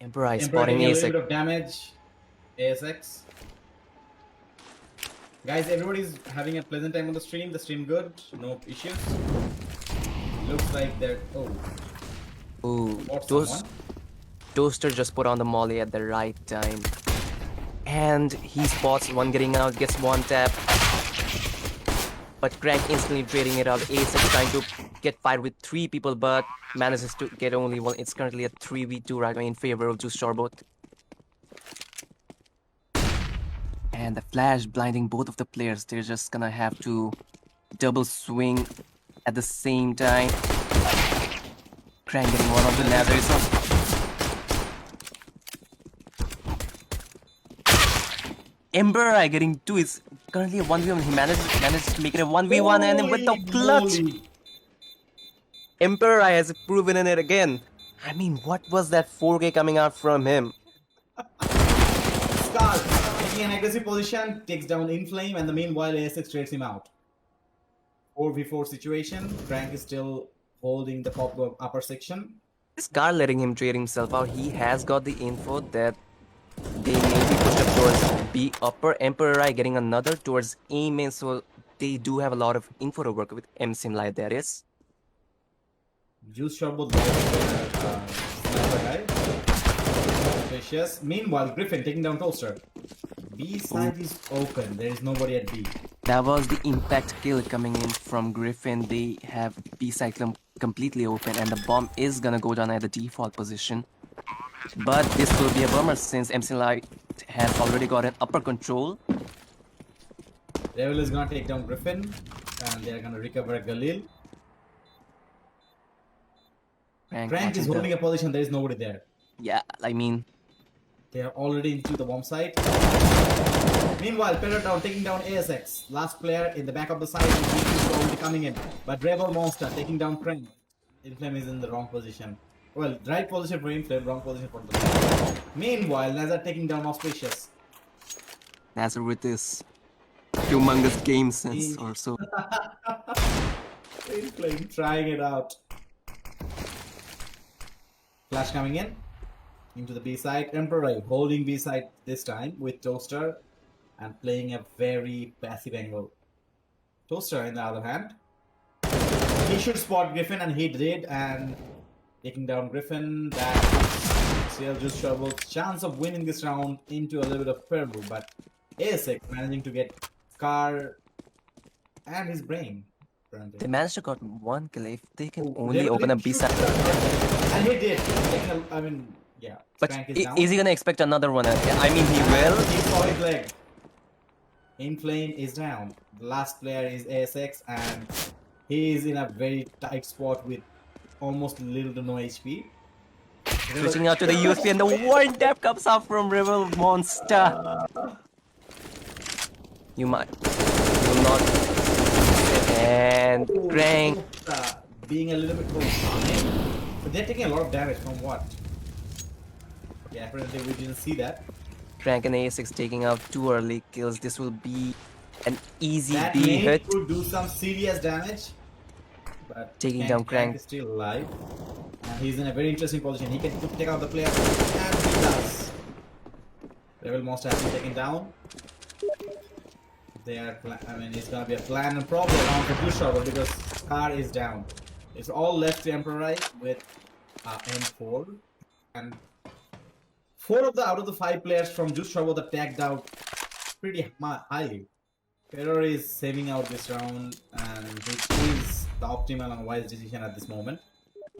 Emperor Emperor spotting taking a little ASIC. bit of damage. ASX. Guys, everybody's having a pleasant time on the stream. The stream good. No issues. Looks like they're... Oh. Ooh, Someone. Toaster just put on the molly at the right time. And he spots one getting out, gets one tap. But Crank instantly trading it out. ASIC trying to get fired with 3 people, but manages to get only one. It's currently a 3v2 right now in favor of JuiceShorbot. And the flash blinding both of the players. They're just gonna have to double swing at the same time. Crank getting one of the Nazars. Ember getting 2 is currently a 1v1. He managed to make it a 1v1 and then with the clutch. Emperor has proven in it again. I mean, what was that 4K coming out from him? Scar taking an aggressive position, takes down Inflame, and the meanwhile ASX trades him out. 4v4 situation. Crank is still holding the upper section. Scar letting him trade himself out. He has got the info that they may be pushed up towards B upper. Emperor getting another towards A main, so they do have a lot of info to work with. MCM like that is. JuiceShorbot sniper guy. Vicious. Meanwhile, Griffin taking down Toaster. B side is open. There is nobody at B. That was the impact kill coming in from Griffin. They have B side completely open, and the bomb is gonna go down at the default position. But this will be a bummer since MC Light has already got an upper control. Rebel is gonna take down Griffin, and they're gonna recover Galil. Crank is holding a position. There is nobody there. Yeah, I mean, they are already into the bomb site. Meanwhile, Peloton taking down ASX. Last player in the back of the site is already coming in. But Rebel Monster taking down Crank. Inflame is in the wrong position. Well, right position for Inflame, wrong position for the... Meanwhile, Nazar taking down Auspicious. Nazar with this humongous game sense or so. Inflame trying it out. Flash coming in into the B side. Emperor holding B side this time with Toaster and playing a very passive angle. Toaster, on the other hand, he should spot Griffin, and he did, and taking down Griffin. That still just JuiceShorbot's chance of winning this round into a little bit of peril, but ASIC managing to get Scar and his brain. They managed to get 1 kill if they can only open a B side. And he did. I mean, yeah. But is he gonna expect another one? I mean, he will. He saw his leg. Inflame is down. The last player is ASX, and he is in a very tight spot with almost little to no HP. Switching out to the USP, and the one tap comes out from Rebel Monster. You might. Will not. And Crank. Being a little bit more calming. But they're taking a lot of damage from what? Okay, apparently we didn't see that. Crank and A6 taking out 2 early kills. This will be an easy that B hit. That could do some serious damage. But taking down Crank is still alive. He's in a very interesting position. He can take out the player, and he does. Rebel Monster has been taken down. I mean, it's gonna be a plan and problem around for JuiceShorbot because Scar is down. It's all left to Emperor with M4, and 4 out of the 5 players from JuiceShorbot are tagged out pretty highly. Terror is saving out this round, and which is the optimal and wise decision at this moment.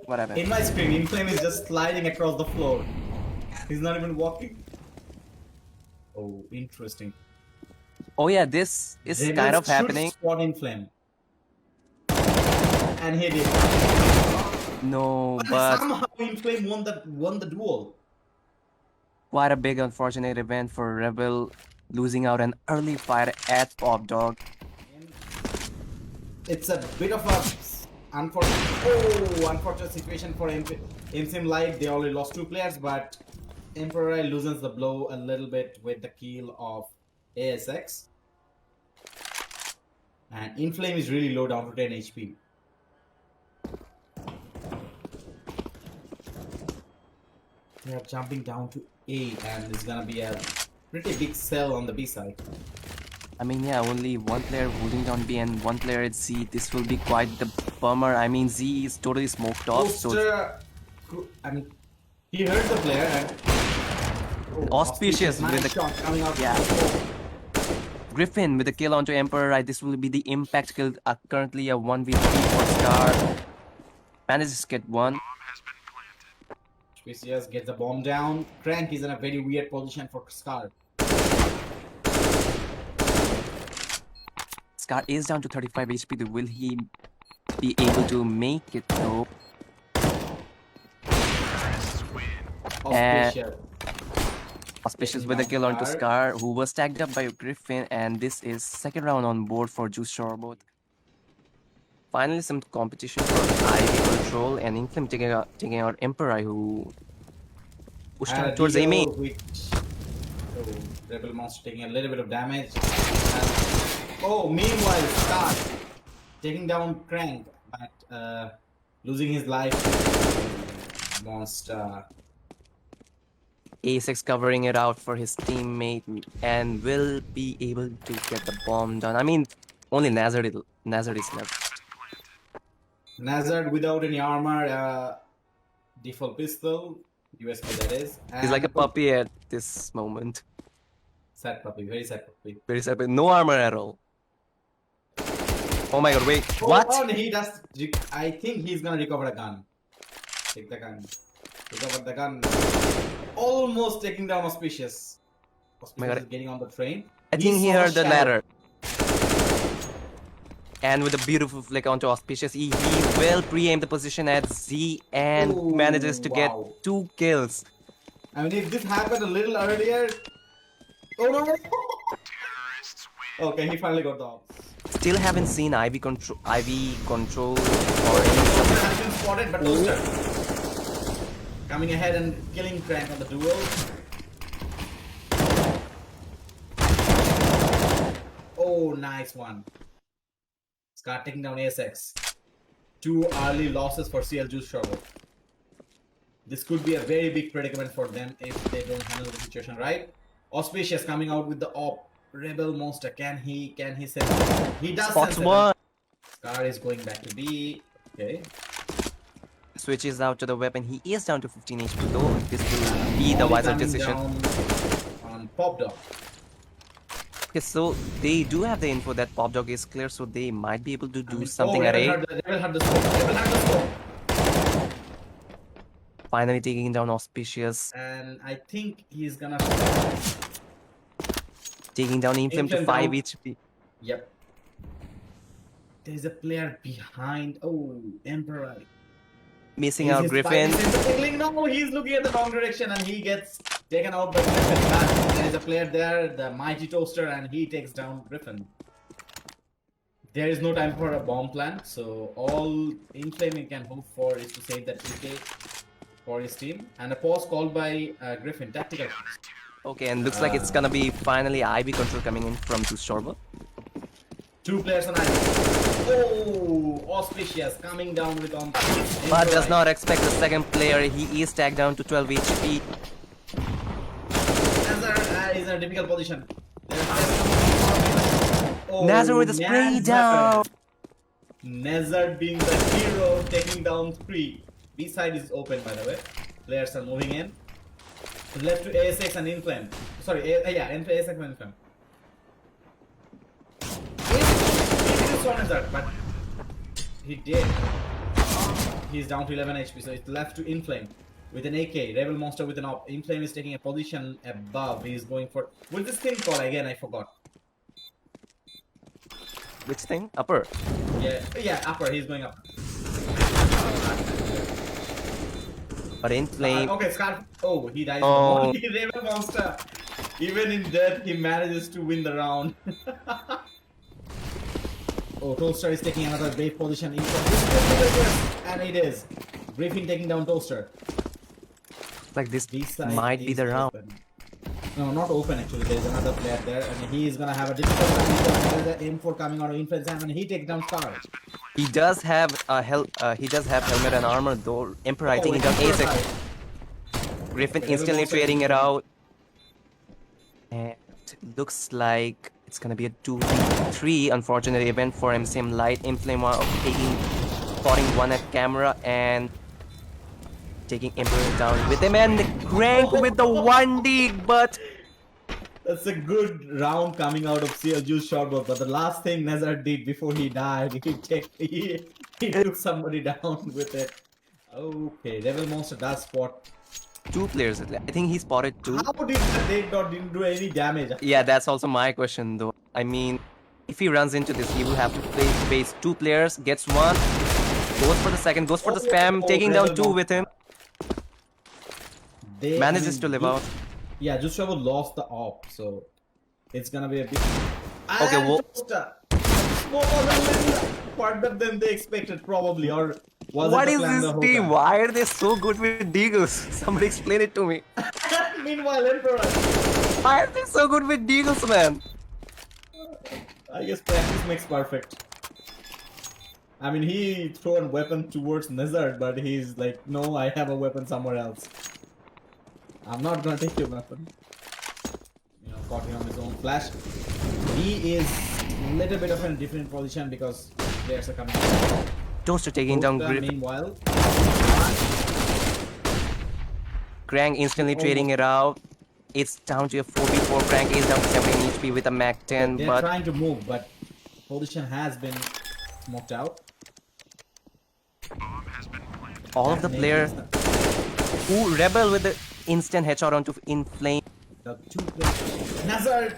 Whatever. In my screen, Inflame is just sliding across the floor. He's not even walking. Oh, interesting. Oh yeah, this is kind of happening. Spot Inflame. And he did. No, but somehow Inflame won the duel. Quite a big unfortunate event for Rebel, losing out an early fight at Pop Dog. It's a bit of a unfortunate situation for MCM Light. They already lost 2 players, but Emperor loosens the blow a little bit with the kill of ASX. And Inflame is really low, down to 10 HP. They are jumping down to A, and it's gonna be a pretty big cell on the B side. I mean, yeah, only one player holding down B and one player at Z. This will be quite the bummer. I mean, Z is totally smoked off. So Toaster, I mean, he heard the player and auspicious with nice the shot coming out. yeah. Griffin with the kill onto Emperor. Right, this will be the impact kill. Currently a 1v3 for Scar. Manages to get one. JuiceShorbot gets the bomb down. Crank is in a very weird position for Scar. Scar is down to 35 HP. Will he be able to make it though? Auspicious with a kill onto Scar, who was tagged up by Griffin, and this is second round on board for JuiceShorbot. Finally, some competition for IV control and Inflame taking out Emperor, who pushed out towards A main. Rebel Monster taking a little bit of damage. Meanwhile, Scar taking down Crank, but losing his life. Monster. A6 covering it out for his teammate and will be able to get the bomb done. I mean, only Nazard is left. Nazard without any armor, default pistol, USB that is. He's like a puppy at this moment. Sad puppy, very sad puppy. Very sad, but no armor at all. Oh my god, wait, what? Oh, he does. I think he's gonna recover a gun. Take the gun. Recover the gun. Almost taking down Auspicious. Auspicious is getting on the train. I think he heard the ladder. And with a beautiful flick onto Auspicious, he will pre-aim the position at Z and manages to get 2 kills. I mean, if this happened a little earlier... Oh no! Okay, he finally got the ops. Still haven't seen IV control or any has been spotted, but Toaster coming ahead and killing Crank on the duel. Oh, nice one. Scar taking down ASX. 2 early losses for CL JuiceShorbot. This could be a very big predicament for them if they don't handle the situation right. Auspicious coming out with the op. Rebel Monster, can he send it? He does send it. Scar is going back to B. Okay. Switches out to the weapon. He is down to 15 HP though. This will be the wiser decision. On Pop Dog. Okay, so they do have the info that Pop Dog is clear, so they might be able to do something at A. They will have the scope. Finally taking down Auspicious. And I think he's gonna... Taking down Inflame to 5 HP. Yep. There's a player behind. Oh, Emperor. Missing out Griffin. No, he's looking at the wrong direction and he gets taken out by Griffin. There is a player there, the mighty Toaster, and he takes down Griffin. There is no time for a bomb plant, so all Inflame can hope for is to save that 2k for his team. And a pause called by Griffin, tactical. Okay, and looks like it's gonna be finally IV control coming in from JuiceShorbot. 2 players on IV. Oh, Auspicious coming down with on. But does not expect the second player. He is tagged down to 12 HP. Nazar is in a difficult position. Nazar with a spray down. Nazar being the hero, taking down 3. B side is open, by the way. Players are moving in. Left to ASX and Inflame. Sorry, ASX and Inflame. He did one Nazar, but he did. He's down to 11 HP, so it's left to Inflame with an AK. Rebel Monster with an op. Inflame is taking a position above. He's going for... What's this thing called again? I forgot. Which thing? Upper? Yeah, upper. He's going up. But Inflame... okay, Scar... Oh, he dies. Oh. Rebel Monster. Even in death, he manages to win the round. Oh, Toaster is taking another brave position in front. And it is. Griffin taking down Toaster. Like this might be the round. Open. No, not open actually. There's another player there, and he is gonna have a difficult time. There's an M4 coming out of Influence, and he takes down Scar. He does have a helmet and armor though. Emperor, I think he does ASX. Griffin Okay, Rebel instantly Monster trading is it in. out. And looks like it's gonna be a 2v3. Unfortunate event for MCM Light. Inflame taking, spotting one at camera and taking Emperor down with him. And Crank with the 1D, but That's a good round coming out of CL JuiceShorbot. But the last thing Nazar did before he died, he took somebody down with it. Okay, Rebel Monster does spot. 2 players. I think he spotted 2. How did the Dead Dot didn't do any damage? Yeah, that's also my question though. I mean, if he runs into this, he will have to face 2 players, gets one, goes for the second, goes for the spam, taking down Rebel 2 with him, manages to live out. Yeah, JuiceShorbot lost the op, so it's gonna be a bit. Okay, And well, Toaster. Smoke was a little further than they expected, probably, or was what it the is plan the this whole team? time? Why are they so good with Deagles? Somebody explain it to me. Meanwhile, Emperor. Why are they so good with Deagles, man? I guess practice makes perfect. I mean, he threw a weapon towards Nazar, but he's like, no, I have a weapon somewhere else. I'm not gonna take your weapon. You know, caught him on his own flash. He is a little bit of a different position because players are coming. Toaster taking down Toaster, Griffin. meanwhile, Krang instantly trading it out. It's down to a 4v4. Krang is down to 17 HP with a Mac 10, they're but trying to move, but position has been smoked out. all of the players who rebel with the instant headshot onto Inflame. The 2 players. Nazar,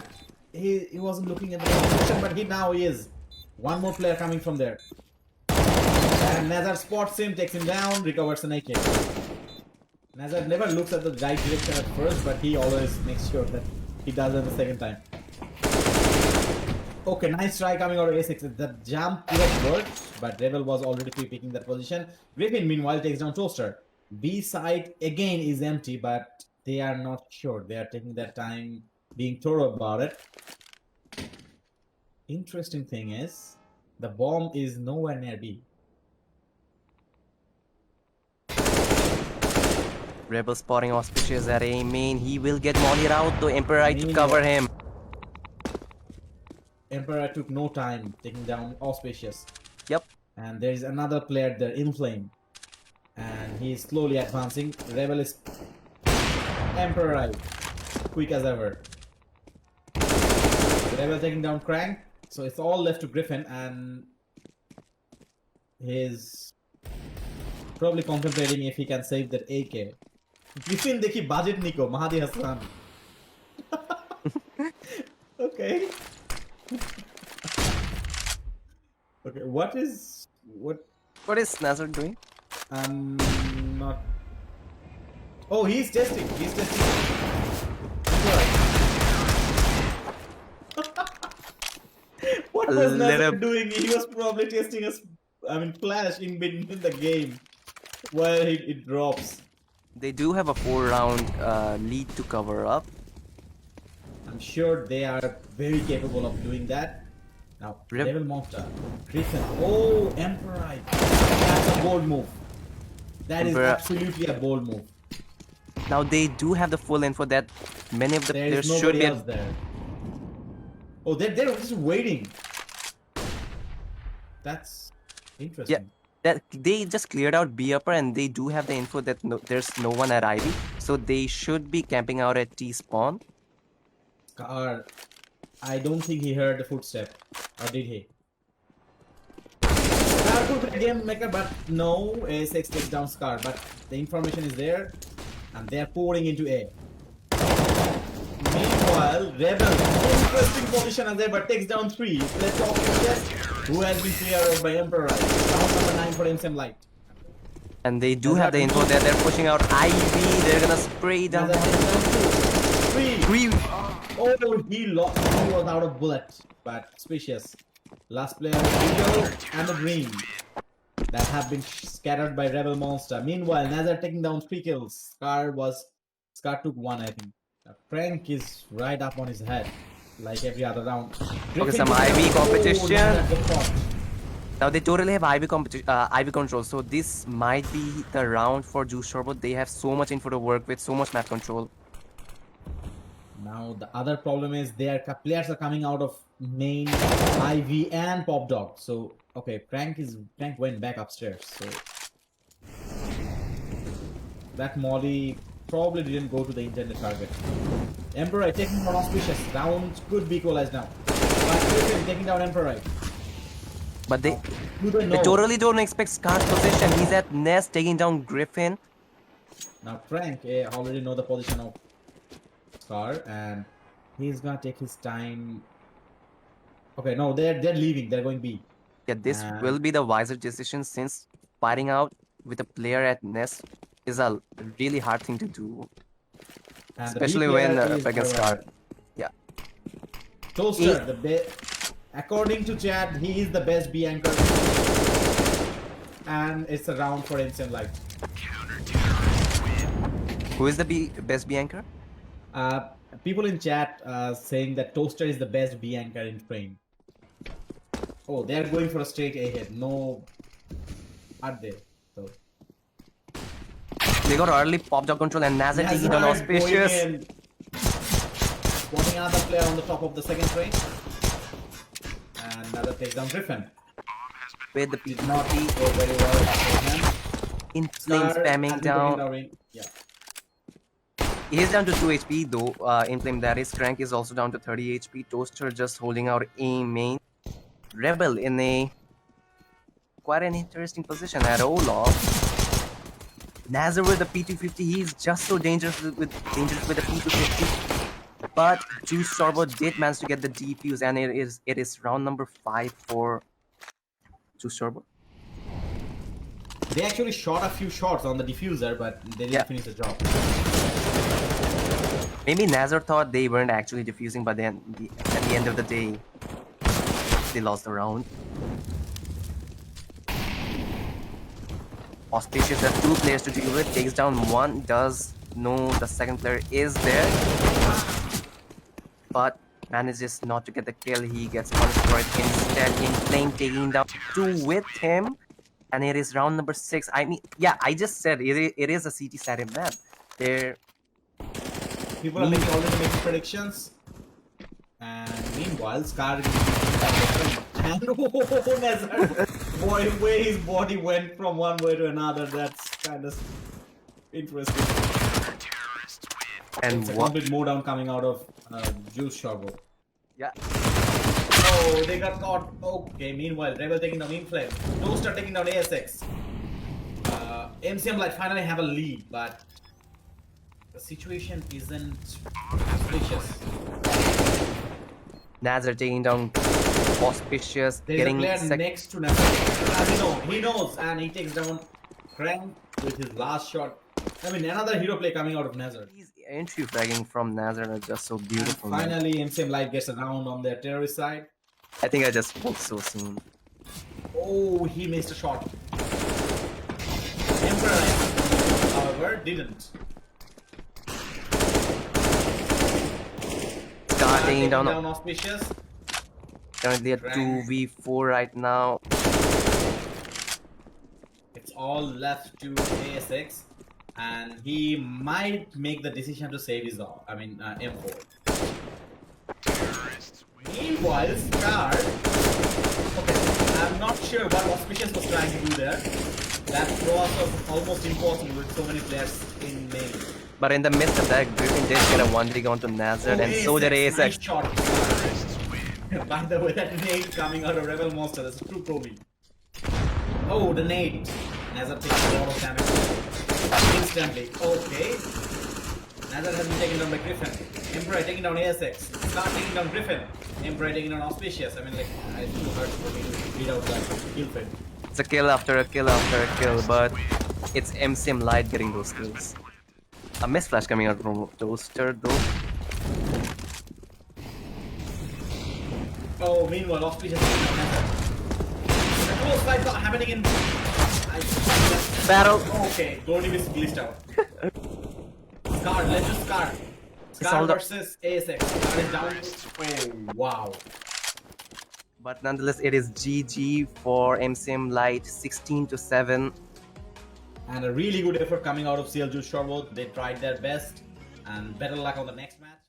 he wasn't looking at the position, but now he is. One more player coming from there. And Nazar spots him, takes him down, recovers an AK. Nazar never looks at the right direction at first, but he always makes sure that he does it the second time. Okay, nice try coming out of A6. The jump could have worked, but Rebel was already picking that position. Griffin, meanwhile, takes down Toaster. B side again is empty, but they are not sure. They are taking their time being thorough about it. Interesting thing is, the bomb is nowhere near B. Rebel spotting auspicious at A main. He will get mollied out though. Emperor to cover him. Emperor took no time taking down Auspicious. Yep. And there is another player there, Inflame. And he is slowly advancing. Rebel is Emperor quick as ever. Rebel taking down Crank. So it's all left to Griffin, and he's probably contemplating if he can save that AK. Griffin dekhi budget Nico, Mahadi Hassan. Okay. Okay, what is Nazar doing? not. Oh, he's testing. He's testing. What was Nazar doing? He was probably testing us. I mean, flash in the game while it drops. They do have a 4-round lead to cover up. I'm sure they are very capable of doing that. Now, Rebel Monster, Griffin. Oh, Emperor. That's a bold move. That is absolutely a bold move. Now they do have the full info that many of the there players is should be else there. Oh, they're just waiting. That's interesting. Yeah, that they just cleared out B upper and they do have the info that there's no one at Ivy, so they should be camping out at T spawn. I don't think he heard the footstep, or did he? Scar could be game maker, but no. A6 takes down Scar, but the information is there, and they are pouring into A. Meanwhile, Rebel, interesting position as there, but takes down 3. Let's talk about this. Who has been cleared out by Emperor? Round number 9 for MCM Light. And they do have the info that they're pushing out Ivy. They're gonna spray down. 3. Oh, he lost. He was out of bullet, but suspicious. Last player, Eagle and the Dream, that have been scattered by Rebel Monster. Meanwhile, Nazar taking down 3 kills. Scar took 1, I think. Crank is right up on his head, like every other round. Okay, some Ivy competition. Now they totally have IV control, so this might be the round for JuiceShorbot. They have so much info to work with, so much map control. Now the other problem is their players are coming out of main IV and Pop Dog. So okay, Crank went back upstairs. So that Molly probably didn't go to the intended target. Emperor taking down auspicious. Round could be equalized now. But Griffin taking down Emperor. But they They totally don't expect Scar's position. He's at Nest taking down Griffin. Now Crank already know the position of Scar and he's gonna take his time. Okay, no, they're leaving. They're going B. Yeah, this will be the wiser decision since fighting out with a player at Nest is a really hard thing to do. And Especially when against Scar. Yeah. Toaster, according to Chad, he is the best B anchor. And it's a round for MCM Light. Who is the best B anchor? People in chat saying that Toaster is the best B anchor in Train. Oh, they're going for a straight A hit. No, aren't they? So. They got early pop dog control and Nazar taking down auspicious. Spawning another player on the top of the second train. And another takes down Griffin. With the did not go very well. In flame spamming down. Yeah. He is down to 2 HP though. In flame that is. Crank is also down to 30 HP. Toaster just holding out A main. Rebel in a quite an interesting position at Olaf. Nazar with the P250, he's just so dangerous with the P250. But JuiceShorbot did manage to get the defuse, and it is round number 5 for JuiceShorbot. They actually shot a few shots on the diffuser, but they didn't finish the job. Maybe Nazar thought they weren't actually defusing, but then at the end of the day, they lost the round. Auspicious has 2 players to deal with, takes down 1, does know the second player is there, but manages not to get the kill. He gets punished for it instead. In flame taking down 2 with him, and it is round number 6. I mean, yeah, I just said it is a CT static map. People are already making predictions. And meanwhile, Scar and Nazar. Boy, way his body went from one way to another. That's kind of interesting. And it's a complete mowdown coming out of JuiceShorbot. Yeah. Oh, they got caught. Okay, meanwhile, Rebel taking down Inflame. Toaster taking down ASX. MCM Light finally have a lead, but the situation isn't auspicious. Nazar taking down auspicious. There's getting a player next to Nazar. He knows, and he takes down Crank with his last shot. I mean, another hero play coming out of Nazar. These entry fragging from Nazar are just so beautiful. And finally, MCM Light gets a round on their terrorist side. I think I just spoke so soon. Oh, he missed a shot. Emperor, however, didn't. Starting down auspicious. Currently at 2v4 right now. It's all left to ASX, and he might make the decision to save his M4. Meanwhile, Scar. Okay, I'm not sure what Auspicious was trying to do there. That cross was almost impossible with so many players in main. But in the midst of that, Griffin did get a 1v on to Nazar, and so did ASX. Nice shot. By the way, that nade coming out of Rebel Monster, that's a true Kobe. Oh, the nade. Nazar takes a lot of damage instantly. Okay. Nazar has been taken down by Griffin. Emperor taking down ASX. Scar taking down Griffin. Emperor taking down Auspicious. I mean, like, it's too hard for me to read out that kill feed. It's a kill after a kill after a kill, but it's MCM Light getting those kills. A miss flash coming out from Toaster though. Oh, meanwhile, Auspicious taking down Nazar. The close fight not happening in battle. Okay, Gordy is glitched out. Scar, let's just Scar. Scar versus ASX. Scar is down. Oh, wow. But nonetheless, it is GG for MCM Light, 16-7. And a really good effort coming out of CL JuiceShorbot. They tried their best, and better luck on the next match.